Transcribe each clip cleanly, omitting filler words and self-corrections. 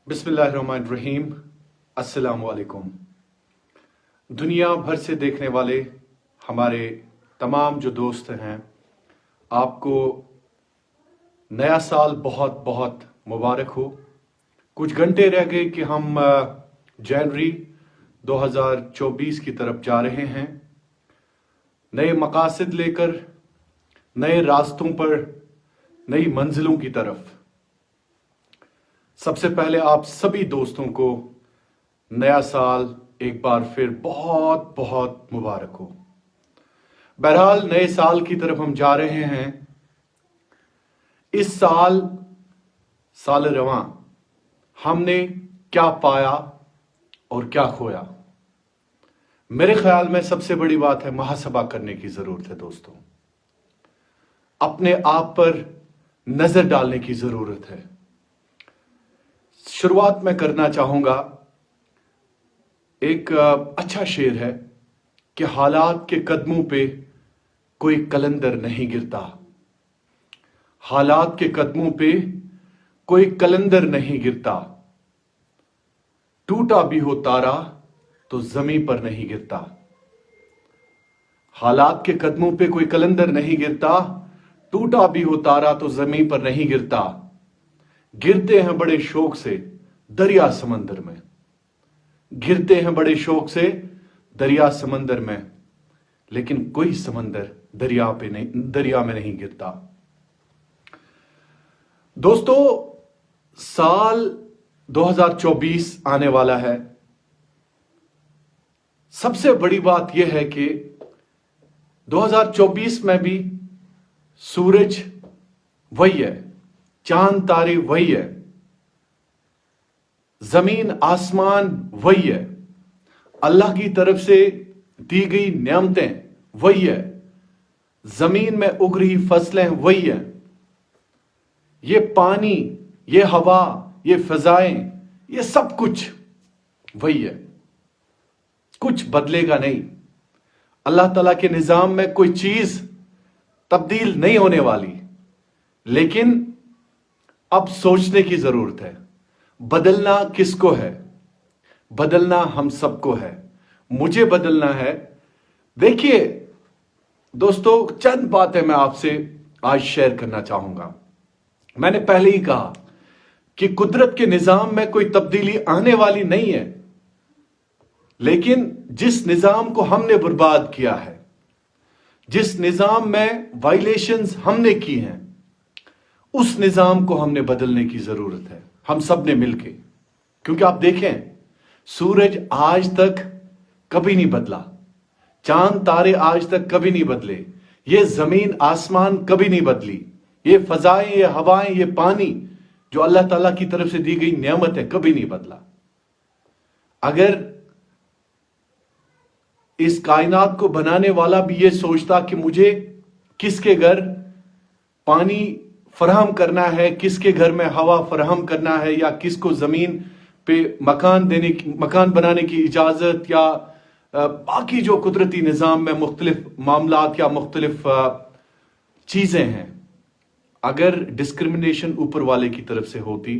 बिस्मिल्लाहिर्रहमानिर्रहीम। अस्सलाम वालेकुम। दुनिया भर से देखने वाले हमारे तमाम जो दोस्त हैं, आपको नया साल बहुत बहुत मुबारक हो। कुछ घंटे रह गए कि हम जनवरी 2024 की तरफ जा रहे हैं, नए मकासद लेकर, नए रास्तों पर, नई मंजिलों की तरफ। सबसे पहले आप सभी दोस्तों को नया साल एक बार फिर बहुत बहुत मुबारक हो। बहरहाल नए साल की तरफ हम जा रहे हैं। इस साल साल रवां हमने क्या पाया और क्या खोया। मेरे ख्याल में सबसे बड़ी बात है मुहासबा करने की जरूरत है दोस्तों। अपने आप पर नजर डालने की जरूरत है। शुरुआत में करना चाहूंगा, एक अच्छा शेर है कि हालात के कदमों पे कोई कलंदर नहीं गिरता। हालात के कदमों पे कोई कलंदर नहीं गिरता। टूटा भी हो तारा तो जमीन पर नहीं गिरता। हालात के कदमों पे कोई कलंदर नहीं गिरता। टूटा भी हो तारा तो जमीन पर नहीं गिरता। गिरते हैं बड़े शौक से दरिया समंदर में। गिरते हैं बड़े शौक से दरिया समंदर में, लेकिन कोई समंदर दरिया में नहीं गिरता। दोस्तों, साल 2024 आने वाला है। सबसे बड़ी बात यह है कि 2024 में भी सूरज वही है, चांद तारे वही है, जमीन आसमान वही है, अल्लाह की तरफ से दी गई नियामतें वही है, जमीन में उग रही फसलें वही है, ये पानी, ये हवा, ये फिजाएं, ये सब कुछ वही है। कुछ बदलेगा नहीं। अल्लाह ताला के निजाम में कोई चीज तब्दील नहीं होने वाली। लेकिन अब सोचने की जरूरत है, बदलना किसको है? बदलना हम सबको है। मुझे बदलना है। देखिए दोस्तों, चंद बातें मैं आपसे आज शेयर करना चाहूंगा। मैंने पहले ही कहा कि कुदरत के निजाम में कोई तब्दीली आने वाली नहीं है, लेकिन जिस निजाम को हमने बर्बाद किया है, जिस निजाम में वायलेशंस हमने की हैं, उस निजाम को हमने बदलने की जरूरत है, हम सब ने मिलके। क्योंकि आप देखें, सूरज आज तक कभी नहीं बदला, चांद तारे आज तक कभी नहीं बदले, ये जमीन आसमान कभी नहीं बदली, ये फजाएं, ये हवाएं, ये पानी जो अल्लाह ताला की तरफ से दी गई नियामत है, कभी नहीं बदला। अगर इस कायनात को बनाने वाला भी ये सोचता कि मुझे किसके घर पानी फराहम करना है, किसके घर में हवा फराहम करना है, या किसको जमीन पे मकान बनाने की इजाजत, या बाकी जो कुदरती निजाम में मुख्तलिफ मामलात या मुख्तलिफ चीजें हैं, अगर डिस्क्रिमिनेशन ऊपर वाले की तरफ से होती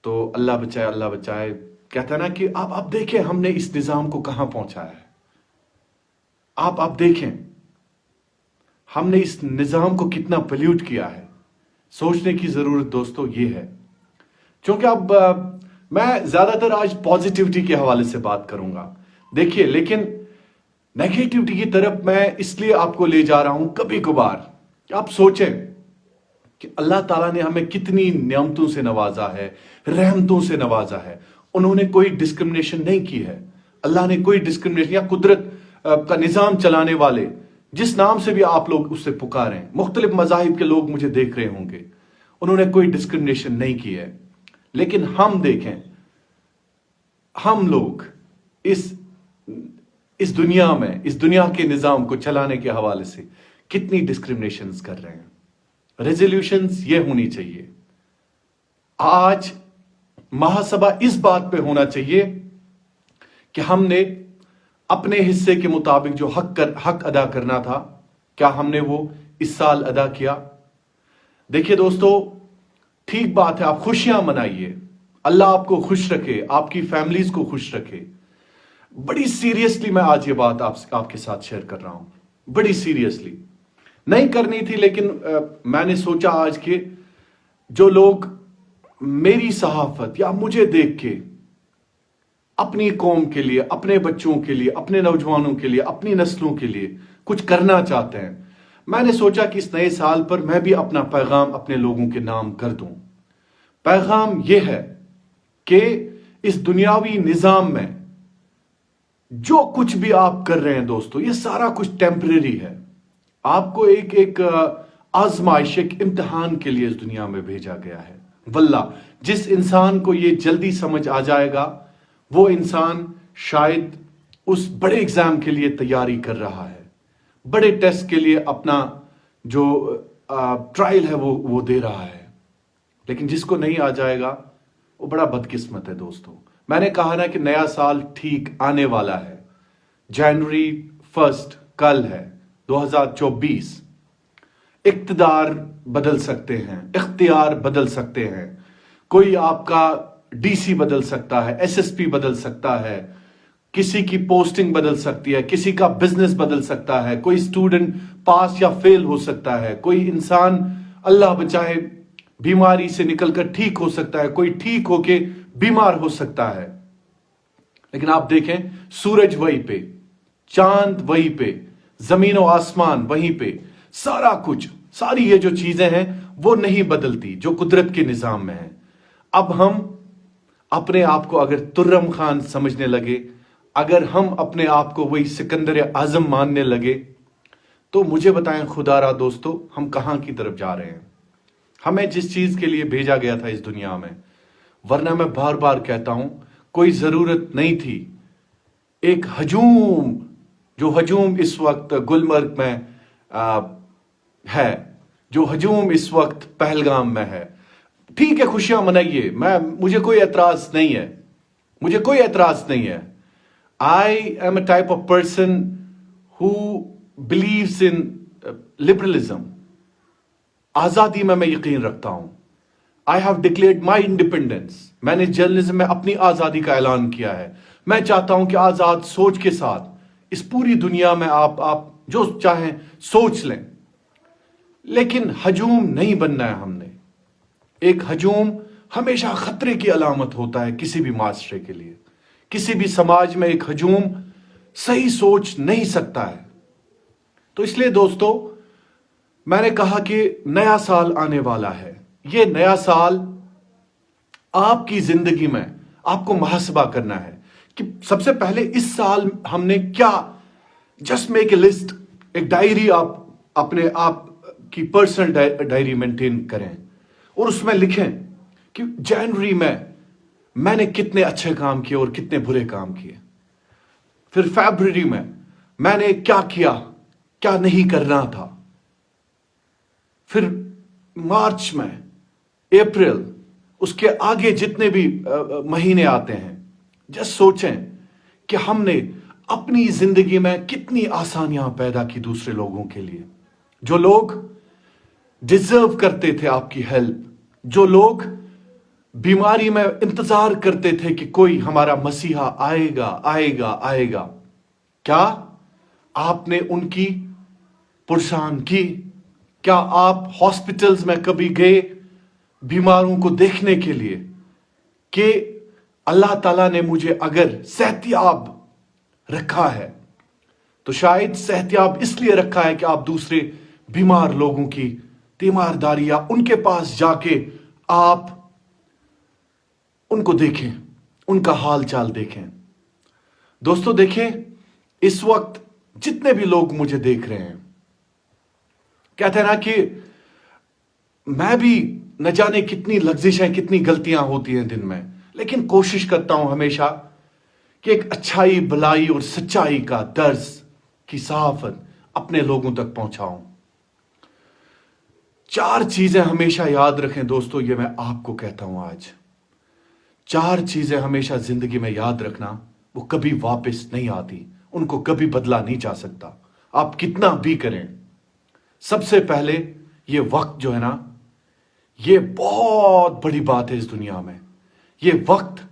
तो अल्लाह बचाए, अल्लाह बचाए। कहता है ना कि आप देखें हमने इस निजाम को कहां पहुंचाया है। आप देखें हमने इस निजाम को कितना पोल्यूट किया है। सोचने की जरूरत दोस्तों ये है। क्योंकि अब मैं ज्यादातर आज पॉजिटिविटी के हवाले से बात करूंगा। देखिए, लेकिन नेगेटिविटी की तरफ मैं इसलिए आपको ले जा रहा हूं कभी कभार। आप सोचें कि अल्लाह ताला ने हमें कितनी नियामतों से नवाजा है, रहमतों से नवाजा है। उन्होंने कोई डिस्क्रिमिनेशन नहीं की है। अल्लाह ने कोई डिस्क्रिमिनेशन, या कुदरत का निजाम चलाने वाले, जिस नाम से भी आप लोग उससे पुकारें, मुख्तलिफ मजाहिब के लोग मुझे देख रहे होंगे, उन्होंने कोई डिस्क्रिमिनेशन नहीं की है। लेकिन हम देखें, हम लोग इस दुनिया में, इस दुनिया के निजाम को चलाने के हवाले से कितनी डिस्क्रिमिनेशंस कर रहे हैं। रेजोल्यूशंस ये होनी चाहिए। आज महासभा इस बात पे होना चाहिए कि हमने अपने हिस्से के मुताबिक जो हक अदा करना था, क्या हमने वो इस साल अदा किया? देखिए दोस्तों, ठीक बात है, आप खुशियां मनाइए, अल्लाह आपको खुश रखे, आपकी फैमिलीज को खुश रखे। बड़ी सीरियसली मैं आज ये बात आपके साथ शेयर कर रहा हूं, बड़ी सीरियसली नहीं करनी थी, लेकिन मैंने सोचा आज के जो लोग मेरी सहाफत या मुझे देख के अपनी कौम के लिए, अपने बच्चों के लिए, अपने नौजवानों के लिए, अपनी नस्लों के लिए कुछ करना चाहते हैं, मैंने सोचा कि इस नए साल पर मैं भी अपना पैगाम अपने लोगों के नाम कर दूं। पैगाम यह है कि इस दुनियावी निजाम में जो कुछ भी आप कर रहे हैं दोस्तों, ये सारा कुछ टेम्परेरी है। आपको एक आजमाइश, एक इम्तिहान के लिए इस दुनिया में भेजा गया है। वल्लाह, जिस इंसान को ये जल्दी समझ आ जाएगा वो इंसान शायद उस बड़े एग्जाम के लिए तैयारी कर रहा है, बड़े टेस्ट के लिए अपना जो ट्रायल है वो दे रहा है। लेकिन जिसको नहीं आ जाएगा वो बड़ा बदकिस्मत है दोस्तों। मैंने कहा ना कि नया साल ठीक आने वाला है। जनवरी 1 कल है, 2024। इख्तियार बदल सकते हैं, इख्तियार बदल सकते हैं। कोई आपका डीसी बदल सकता है, एसएसपी बदल सकता है, किसी की पोस्टिंग बदल सकती है, किसी का बिजनेस बदल सकता है, कोई स्टूडेंट पास या फेल हो सकता है, कोई इंसान अल्लाह बचाए बीमारी से निकलकर ठीक हो सकता है, कोई ठीक होके बीमार हो सकता है। लेकिन आप देखें, सूरज वहीं पे, चांद वहीं पे, जमीन और आसमान वहीं पे, सारा कुछ, सारी ये जो चीजें हैं वो नहीं बदलती जो कुदरत के निजाम में है। अब हम अपने आप को अगर तुर्रम खान समझने लगे, अगर हम अपने आप को वही सिकंदर आजम मानने लगे, तो मुझे बताएं खुदारा दोस्तों, हम कहां की तरफ जा रहे हैं। हमें जिस चीज के लिए भेजा गया था इस दुनिया में, वरना मैं बार बार कहता हूं, कोई जरूरत नहीं थी एक हजूम, जो हजूम इस वक्त गुलमर्ग में है, जो हजूम इस वक्त पहलगाम में है। ठीक है, खुशियां मनाइए, मुझे कोई एतराज नहीं है, मुझे कोई एतराज नहीं है। I am a type of person who believes in liberalism. आजादी में मैं यकीन रखता हूं। I have declared my independence. मैंने जर्नलिज्म में अपनी आजादी का ऐलान किया है। मैं चाहता हूं कि आजाद सोच के साथ इस पूरी दुनिया में आप जो चाहें सोच लें, लेकिन हजूम नहीं बनना है हमने। एक हजूम हमेशा खतरे की अलामत होता है किसी भी माशरे के लिए। किसी भी समाज में एक हजूम सही सोच नहीं सकता है। तो इसलिए दोस्तों, मैंने कहा कि नया साल आने वाला है। ये नया साल आपकी जिंदगी में आपको मुहासबा करना है कि सबसे पहले इस साल हमने क्या, जस्ट मेक ए लिस्ट, एक डायरी आप अपने आप की पर्सनल डायरी मेंटेन करें और उसमें लिखें कि जनवरी में मैंने कितने अच्छे काम किए और कितने बुरे काम किए। फिर फरवरी में मैंने क्या किया, क्या नहीं करना था। फिर मार्च में, अप्रैल, उसके आगे जितने भी महीने आते हैं, जस्ट सोचें कि हमने अपनी जिंदगी में कितनी आसानियां पैदा की दूसरे लोगों के लिए। जो लोग डिजर्व करते थे आपकी हेल्प, जो लोग बीमारी में इंतजार करते थे कि कोई हमारा मसीहा आएगा आएगा आएगा, क्या आपने उनकी पुरसान की? क्या आप हॉस्पिटल्स में कभी गए बीमारों को देखने के लिए कि अल्लाह ताला ने मुझे अगर सेहतियाब रखा है तो शायद सेहतियाब इसलिए रखा है कि आप दूसरे बीमार लोगों की तीमारदारी या उनके पास जाके आप उनको देखें, उनका हाल चाल देखें। दोस्तों देखें, इस वक्त जितने भी लोग मुझे देख रहे हैं, कहते हैं ना कि मैं भी न जाने कितनी लग्जिशें, कितनी गलतियां होती हैं दिन में, लेकिन कोशिश करता हूं हमेशा कि एक अच्छाई, भलाई और सच्चाई का दर्स की सहाफत अपने लोगों तक पहुंचाऊं। 4 चीजें हमेशा याद रखें दोस्तों, ये मैं आपको कहता हूं आज। 4 चीजें हमेशा जिंदगी में याद रखना, वो कभी वापस नहीं आती, उनको कभी बदला नहीं जा सकता, आप कितना भी करें। सबसे पहले, ये वक्त जो है ना, ये बहुत बड़ी बात है इस दुनिया में। ये वक्त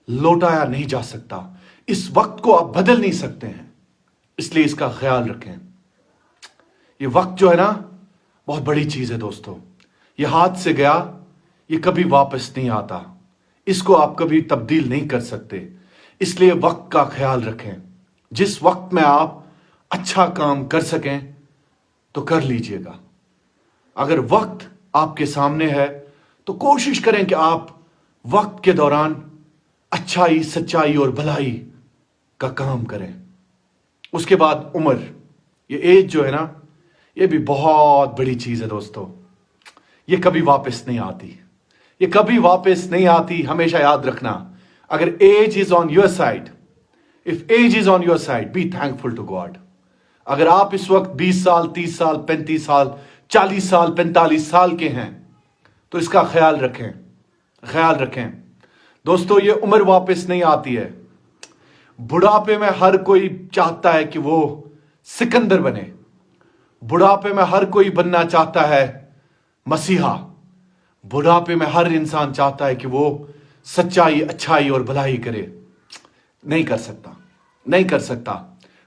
लौटाया नहीं जा सकता, इस वक्त को आप बदल नहीं सकते हैं, इसलिए इसका ख्याल रखें। ये वक्त जो है ना, बहुत बड़ी चीज है दोस्तों। ये हाथ से गया, ये कभी वापस नहीं आता, इसको आप कभी तब्दील नहीं कर सकते, इसलिए वक्त का ख्याल रखें। जिस वक्त में आप अच्छा काम कर सकें तो कर लीजिएगा। अगर वक्त आपके सामने है तो कोशिश करें कि आप वक्त के दौरान अच्छाई, सच्चाई और भलाई का काम करें। उसके बाद उम्र, ये एज जो है ना, ये भी बहुत बड़ी चीज है दोस्तों। ये कभी वापस नहीं आती, ये कभी वापस नहीं आती। हमेशा याद रखना, अगर age is on your side, if age is on your side, be thankful to God. अगर आप इस वक्त 20 साल, 30 साल, 35 साल, 40 साल, 45 साल के हैं तो इसका ख्याल रखें, ख्याल रखें दोस्तों। ये उम्र वापस नहीं आती है। बुढ़ापे में हर कोई चाहता है कि वो सिकंदर बने, बुढ़ापे में हर कोई बनना चाहता है मसीहा, बुढ़ापे में हर इंसान चाहता है कि वो सच्चाई, अच्छाई और भलाई करे। नहीं कर सकता, नहीं कर सकता।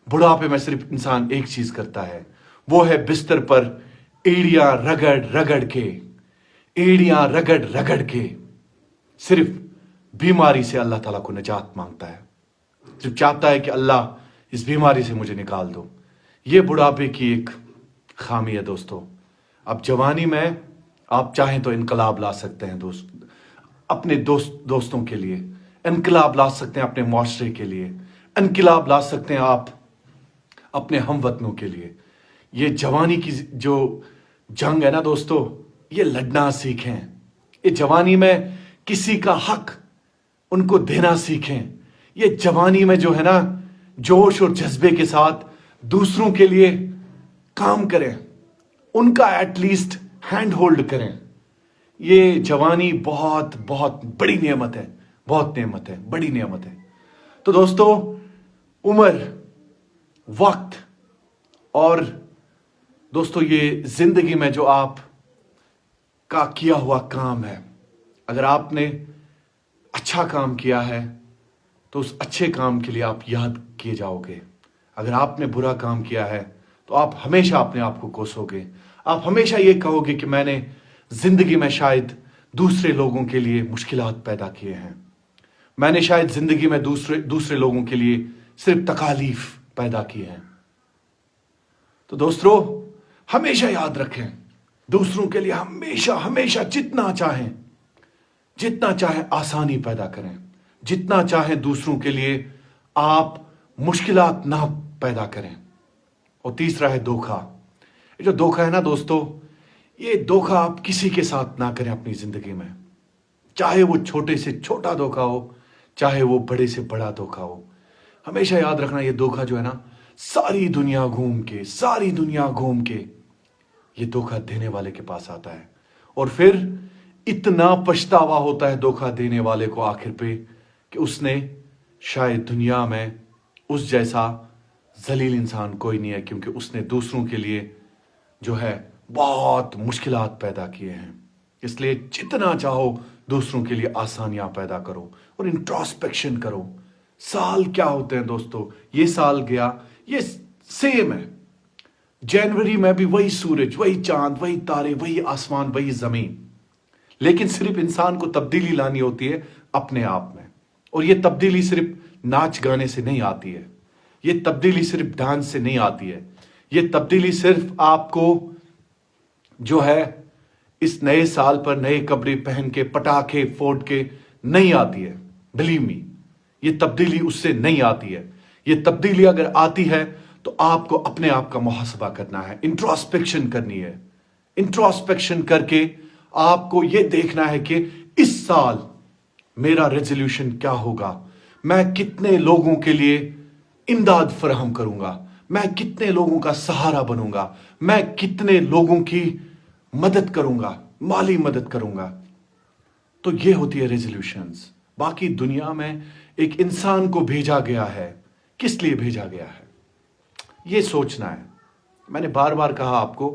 बुढ़ापे में सिर्फ इंसान एक चीज करता है, वो है बिस्तर पर एड़ियां रगड़ रगड़ के, एड़ियां रगड़ रगड़ के सिर्फ बीमारी से अल्लाह ताला को निजात मांगता है, सिर्फ चाहता है कि अल्लाह इस बीमारी से मुझे निकाल दो। ये बुढ़ापे की एक खामी है दोस्तों। अब जवानी में आप चाहें तो इनकलाब ला सकते हैं दोस्त, अपने दोस्तों के लिए इनकलाब ला सकते हैं, अपने मुआशरे के लिए इनकलाब ला सकते हैं, आप अपने हमवतनों के लिए। ये जवानी की जो जंग है ना दोस्तों, ये लड़ना सीखें। ये जवानी में किसी का हक उनको देना सीखें। ये जवानी में जो है ना, जोश और जज्बे के साथ दूसरों के लिए काम करें, उनका एटलीस्ट हैंड होल्ड करें। ये जवानी बहुत बहुत बड़ी नेमत है, बहुत नेमत है, बड़ी नेमत है। तो दोस्तों, उम्र, वक्त और दोस्तों ये जिंदगी में जो आप का किया हुआ काम है, अगर आपने अच्छा काम किया है तो उस अच्छे काम के लिए आप याद किए जाओगे। अगर आपने बुरा काम किया है तो आप हमेशा अपने आप को कोसोगे। आप हमेशा ये कहोगे कि मैंने जिंदगी में शायद दूसरे लोगों के लिए मुश्किलात पैदा किए हैं, मैंने शायद जिंदगी में दूसरे लोगों के लिए सिर्फ तकालीफ पैदा की है। तो दोस्तों, हमेशा याद रखें, दूसरों के लिए हमेशा हमेशा जितना चाहें आसानी पैदा करें, जितना चाहें दूसरों के लिए आप मुश्किलात ना पैदा करें। और तीसरा है धोखा। ये जो धोखा है ना दोस्तों, ये धोखा आप किसी के साथ ना करें अपनी जिंदगी में, चाहे वो छोटे से छोटा धोखा हो, चाहे वो बड़े से बड़ा धोखा हो। हमेशा याद रखना, ये धोखा जो है ना, सारी दुनिया घूम के ये धोखा देने वाले के पास आता है, और फिर इतना पछतावा होता है धोखा देने वाले को आखिर पे कि उसने शायद दुनिया में उस जैसा जलील इंसान कोई नहीं है, क्योंकि उसने दूसरों के लिए जो है बहुत मुश्किलात पैदा किए हैं। इसलिए जितना चाहो दूसरों के लिए आसानियां पैदा करो और इंट्रोस्पेक्शन करो। साल क्या होते हैं दोस्तों, ये साल गया, ये सेम है। जनवरी में भी वही सूरज, वही चांद, वही तारे, वही आसमान, वही जमीन, लेकिन सिर्फ इंसान को तब्दीली लानी होती है अपने आप में। और ये तब्दीली सिर्फ नाच गाने से नहीं आती है, ये तब्दीली सिर्फ डांस से नहीं आती है, ये तब्दीली सिर्फ आपको जो है इस नए साल पर नए कपड़े पहन के पटाखे फोड़ के नहीं आती है। बिलीव मी, ये तब्दीली उससे नहीं आती है। ये तब्दीली अगर आती है तो आपको अपने आप का मुहासबा करना है, इंट्रोस्पेक्शन करनी है। इंट्रोस्पेक्शन करके आपको यह देखना है कि इस साल मेरा रेजोल्यूशन क्या होगा, मैं कितने लोगों के लिए इमदाद फराहम करूंगा, मैं कितने लोगों का सहारा बनूंगा, मैं कितने लोगों की मदद करूंगा, माली मदद करूंगा। तो ये होती है रेजोल्यूशंस। बाकी दुनिया में एक इंसान को भेजा गया है, किस लिए भेजा गया है ये सोचना है। मैंने बार बार कहा आपको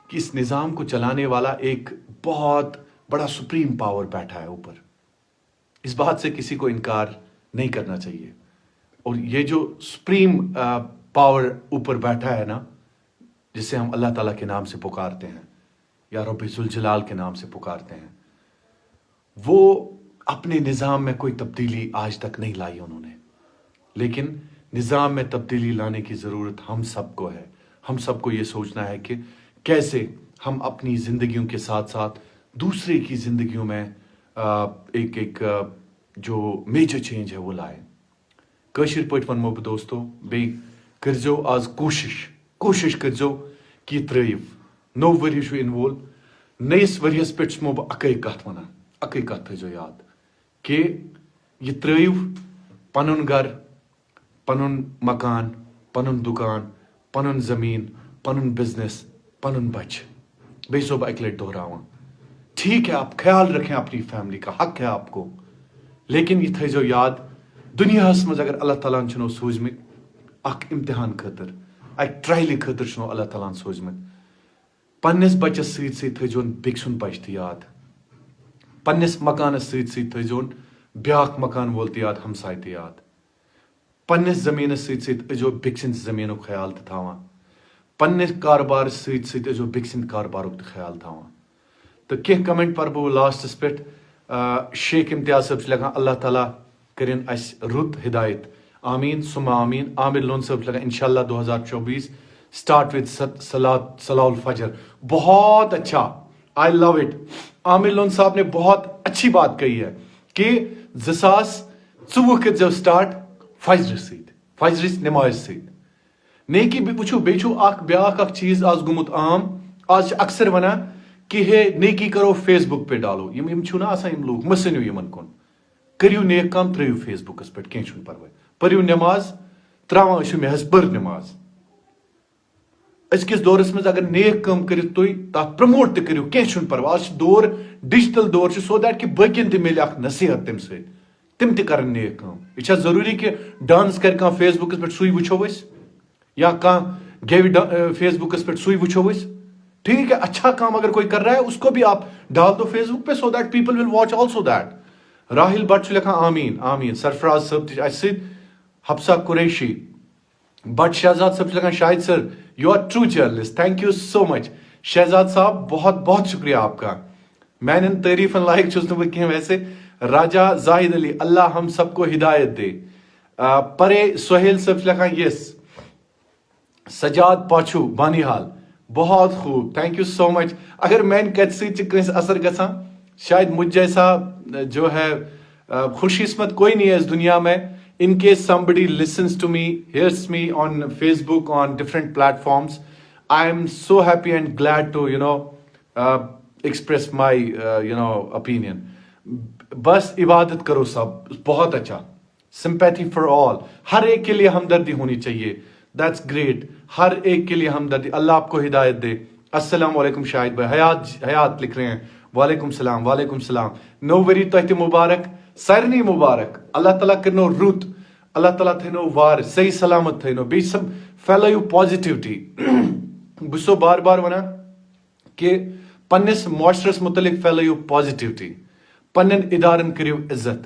कि इस निजाम को चलाने वाला एक बहुत बड़ा सुप्रीम पावर बैठा है ऊपर, इस बात से किसी को इनकार नहीं करना चाहिए। और ये जो सुप्रीम पावर ऊपर बैठा है ना, जिसे हम अल्लाह ताला के नाम से पुकारते हैं या रब्बे जुल जलाल के नाम से पुकारते हैं, वो अपने निज़ाम में कोई तब्दीली आज तक नहीं लाई उन्होंने, लेकिन निज़ाम में तब्दीली लाने की ज़रूरत हम सबको है। हम सबको ये सोचना है कि कैसे हम अपनी ज़िंदगियों के साथ साथ दूसरे की ज़िंदगियों में एक जो मेजर चेंज है वो लाएं। कशिर पट वनमो बह दोस्तों, बे करजो आज कोशिश करजो कि यह त्रयिव। नौ वरी छु इन वोल, नयस वरियस पे छमो बह अकै कथ वनान, अकै कथ थो याद कि यह त्रयिव पनुन घर, पनुन मकान, पनुन दुकान, पनुन जमीन, पनुन बिजनेस, पनुन बच। बे सो बह एक लट दोहरावान, ठीक है आप ख्याल रखें अपनी फैमिली का, हक है आपको, लेकिन यह थो याद दुनिया मज अगर अल्लाह ताला छो सूझमित अख इम्तिहान खतर, अक ट्रायलि खतर छो अल्लाह ताला सूझमित, पन्निस बचस सत थोन बेक सुन बच तो याद, पन्निस मकानस सत थोन ब्याक मकान वोल तो याद, हमसाय तो याद, पन्निस जमीनस सत अजो बेक सिंद जमीन ख्याल तो थवान, पन्निस कारोबार सत अजो बेक सिंद कारोबार तो ख्याल थवान। तो कह कमेंट पर बह लास्टस पे शेख इम्तियाज साहब लिखान अल्लाह ताला करें अस रुत हिदायत, आमीन सुमा आमीन। आमिर लोन साहब लगा इंशाल्लाह 2024 स्टार्ट विद सलाउल फजर। बहुत अच्छा, I love it. Aamir loan साहब ने बहुत अच्छी बात कही है कि 2024 कर स्टार्ट फजर नमाज सत नेकी वो बेचू ब्याक चीज आज गुमुत आम, आज अक्सर वना कि हे नेकी करो फेसबुक पे डालो, यम ना आसान यम लोग मसनियो यमन कुन, करियो नेक काम त्रियो फेसबुकस पे, कह परवाह, परियो नमाज त्रावान मे पर नमाज। अजकिस दौरस मज अगर नेक काम कर तथ प्रमोट तो करियो, कह परवाह। आज दौर डिजिटल दौर सो दैट कि बकन तक मिले नसीहत तम सत, तम कर नेक काम। यह जरूरी कि डांस कर फेसबुकस पे सुई वुचो या कह गेव फेसबुकस पे सुई वुचो, ठीक है। अच्छा काम अगर कोई कर रहा है उसको भी आप डाल दो फेसबुक पे, so that people will watch also that. Rahil Bhatt लिखा आमीन आमीन। सरफराज साहब, हफ्सा कुरैशी, बट शहजाद साहब लिखा Shahid sir you are true journalist, thank you so much Shahzad साहब, बहुत बहुत शुक्रिया आपका। मैंने तारीफन लायक चुस कह वैसे। राजा जाहिद अली, अल्लाह हम सबको हिदायत दे। परे सोहेल साहब लिखा यस। सजाद पाछू बानीहाल, बहुत खूब, थैंक यू सो मच। अगर मैन कत से असर गसा, शायद मुझ जैसा जो है खुशकिस्मत कोई नहीं है इस दुनिया में। In case somebody listens to me, hears me on Facebook, on different platforms, I am so happy and glad to express my opinion. बस इबादत करो सब, बहुत अच्छा। Sympathy for all, हर एक के लिए हमदर्दी होनी चाहिए, that's great। हर एक के लिए हमदर्दी, अल्लाह आपको हिदायत दे। अस्सलाम वालेकुम शाहिद भाई। हयात लिख रहे हैं, वालेकुम सलाम वालेकुम सलाम। नो वरी तो मुबारक, सारनी मुबारक। अल्लाह ताला करनो रुत, अल्लाह ताला थनो वार सही सलामत थनो, बे सब फैलायो पॉजिटिविटी। बसो बार बार वना कि पन्निस मुआशरस मुतलिक फैलायो पॉजिटिविटी, पन्नन इदारन करियो इज्जत,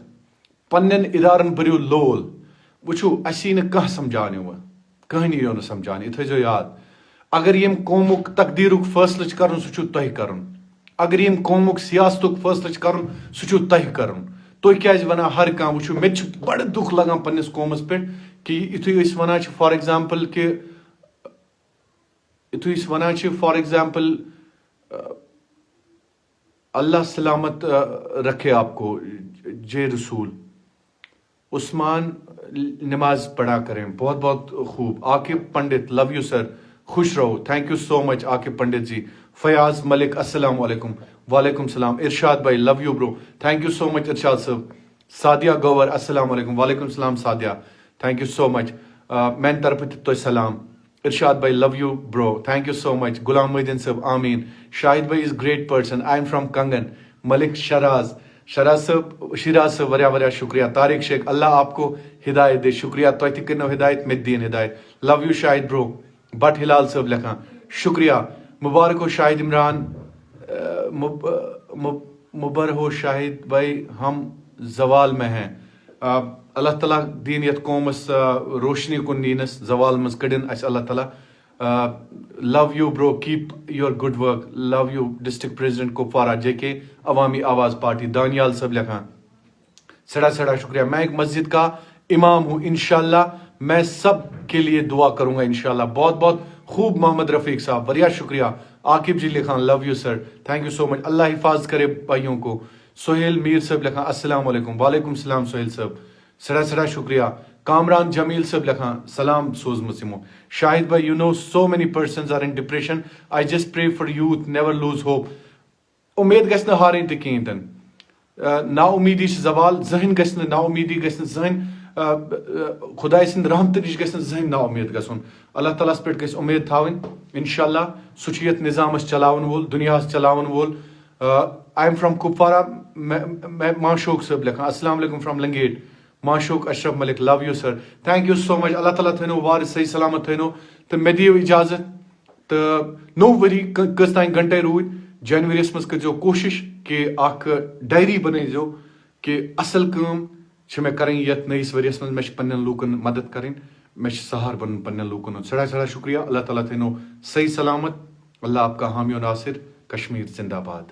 पन्नन इदारन भरियो लोल। वुचो असी न कह समझाने हुआ, कहनी यो न समझाने। थो याद, अगर यम कौमुक तकदीरुक फैसल कर सह तह कर, अगर यम कौमुक सियासतुक फैसल कर सह तह कर। तुम क्या वना हर कह वो मे बड़ दुख लगान पन्निस कौमस पे कि युथु वना फॉर एग्जाम्पल कि युथु वना फॉर एग्जाम्पल अल्लाह सलामत रखे आपको, जे रसूल उस्मान नमाज पढ़ा करें, बहुत बहुत खूब। Aqib Pandit, love you sir, खुश रहो, thank you so much Aqib Pandit ji. Fayaz Malik, अस्सलाम वालेकुम। वालेकुम सलाम। इरशाद भाई, love you bro, thank you so much Irshad साहब। सादिया गवर, अस्सलाम वालेकुम। वालेकुम सलाम Sadia, thank you so much. मैन तरफ तो सलाम। इरशाद भाई, love you bro, thank you so much. Ghulam Mohiuddin साहब, आमीन। शाहिद भाई is great person, I am from कंगन। मलिक शराज साहब वरिया शुक्रिया। तारिक शेख, अल्लाह आपको हिदायत दे, शुक्रिया। तो करनो हिदायत, में दीन हिदायत। Love you Shahid bro. But Hilal साहब लिखा शुक्रिया। मुबारक हो शाहिद इमरान, मुबर हो शाहिद भाई, हम زوال میں ہیں. اللہ تعالیٰ دین یتھ قومس روشنی کن نینس زوال مز کڑن اس اللہ تعالیٰ. Love you bro, keep your good work. Love you district president Kupwara JK عوامی آواز پارٹی. دانیال صاحب لکھان سڑا سڑا شکریہ. میں ایک مسجد کا امام ہوں, انشاءاللہ میں سب کے لیے دعا کروں گا انشاءاللہ. بہت بہت خوب. محمد رفیق صاحب بڑھیا شکریہ. عاقب جی لکھان love you sir, thank you so much. اللہ حفاظ کرے بھائیوں کو. سہیل میر صاحب لکھان السلام علیکم. وعلیکم السلام سہیل صاحب, سڑا سڑا شکریہ. کامران جمیل صاحب لکھان سلام سوزمت یمو. شاہد بھائی you know so many persons are in depression. I just pray for youth never lose hope. امید گژھِ نہٕ ہارٕنۍ تہِ کِہیٖنۍ تہِ نہٕ. نا امیدی چھِ زوال, زٕہٕنۍ گژھِ نہٕ نا امیدی گژھِ نہٕ زٕہٕنۍ. خداے سٕنٛدِ رحمتہٕ نِش گژھِ نہٕ زٕہٕنۍ نا امید گژھُن. اللہ تعالیٰ ہس پٮ۪ٹھ گژھِ امید تھاوٕنۍ انشاءاللہ. سُہ چھُ یتھ نظامس چلاون وول, دُنیاہس چلاون وول. I am from Kupwara. Mashooq صٲب لکھان السلام علیکم from Langate. Mashooq Ashraf Malik love you sir, thank you so much. Allah تعالیٰ تھٲینو وارٕ صحیح سلامت تھٲینو. تہٕ مےٚ دِیِو اجازت. تہٕ نوٚو ؤری کٔژ تانۍ گھنٹے روٗدۍ, جنؤریَس منٛز کٔرۍزیو کوٗشِش کہِ اکھ ڈایری بنٲیزیو کہِ اصل کٲم چھِ مےٚ کَرٕنۍ یتھ نٔیِس ؤریَس منٛز. مےٚ چھِ پننٮ۪ن لوٗکن مدد کَرٕنۍ, مےٚ چھِ سہار بنُن پننٮ۪ن لوٗکن ہُنٛد. سٮ۪ٹھاہ سٮ۪ٹھاہ شُکریہ. اللہ تعالیٰ تھٲینو صحیح سلامت. اللہ آپ کا حامی و ناصر. کشمیر زندہ باد.